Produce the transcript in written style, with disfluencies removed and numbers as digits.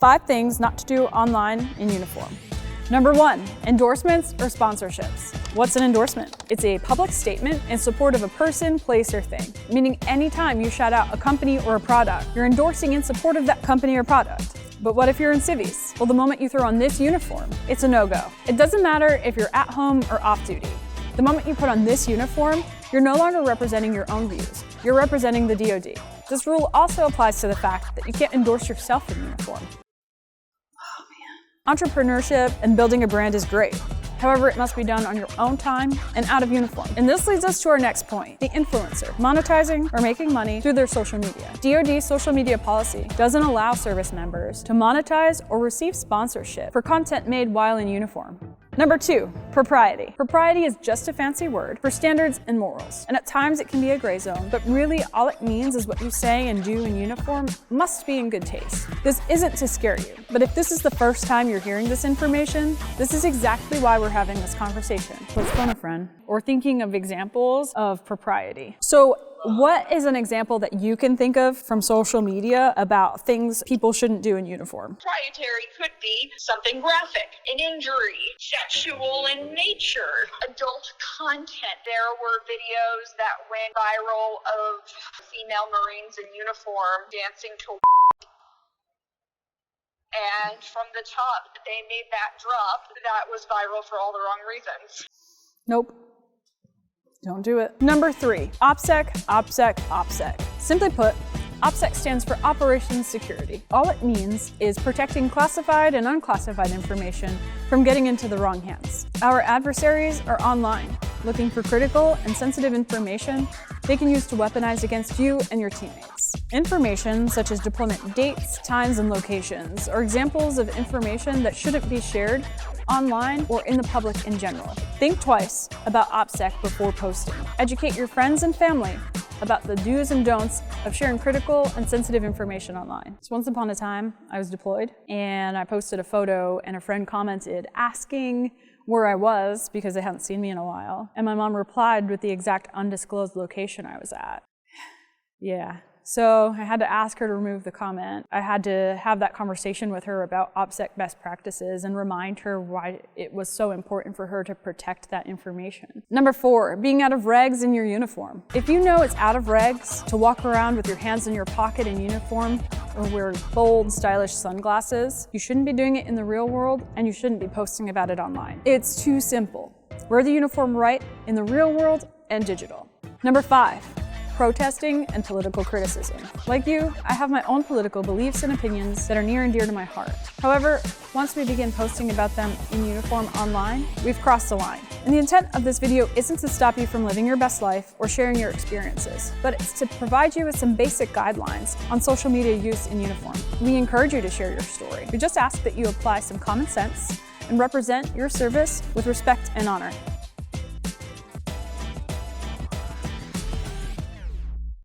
5 things not to do online in uniform. Number 1, endorsements or sponsorships. What's an endorsement? It's a public statement in support of a person, place, or thing. Meaning anytime you shout out a company or a product, you're endorsing in support of that company or product. But what if you're in civies? Well, the moment you throw on this uniform, it's a no-go. It doesn't matter if you're at home or off duty. The moment you put on this uniform, you're no longer representing your own views. You're representing the DoD. This rule also applies to the fact that you can't endorse yourself in uniform. Entrepreneurship and building a brand is great. However, it must be done on your own time and out of uniform. And this leads us to our next point, the influencer, monetizing or making money through their social media. DoD social media policy doesn't allow service members to monetize or receive sponsorship for content made while in uniform. Number 2, propriety. Propriety is just a fancy word for standards and morals. And at times it can be a gray zone, but really all it means is what you say and do in uniform must be in good taste. This isn't to scare you, but if this is the first time you're hearing this information, this is exactly why we're having this conversation. Let's phone a friend. Or thinking of examples of propriety. So what is an example that you can think of from social media about things people shouldn't do in uniform? Proprietary could be something graphic, an injury, sexual in nature, adult content. There were videos that went viral of female Marines in uniform dancing to and from the top, they made that drop that was viral for all the wrong reasons. Nope. Don't do it. Number 3, OPSEC, OPSEC, OPSEC. Simply put, OPSEC stands for Operations Security. All it means is protecting classified and unclassified information from getting into the wrong hands. Our adversaries are online, looking for critical and sensitive information they can use to weaponize against you and your teammates. Information such as deployment dates, times, and locations are examples of information that shouldn't be shared online or in the public in general. Think twice about OPSEC before posting. Educate your friends and family about the do's and don'ts of sharing critical and sensitive information online. So once upon a time, I was deployed and I posted a photo and a friend commented asking where I was because they hadn't seen me in a while. And my mom replied with the exact undisclosed location I was at. Yeah. So I had to ask her to remove the comment. I had to have that conversation with her about OPSEC best practices and remind her why it was so important for her to protect that information. Number 4, being out of regs in your uniform. If you know it's out of regs to walk around with your hands in your pocket in uniform or wear bold, stylish sunglasses, you shouldn't be doing it in the real world and you shouldn't be posting about it online. It's too simple. Wear the uniform right in the real world and digital. Number 5, protesting and political criticism. Like you, I have my own political beliefs and opinions that are near and dear to my heart. However, once we begin posting about them in uniform online, we've crossed the line. And the intent of this video isn't to stop you from living your best life or sharing your experiences, but it's to provide you with some basic guidelines on social media use in uniform. We encourage you to share your story. We just ask that you apply some common sense and represent your service with respect and honor.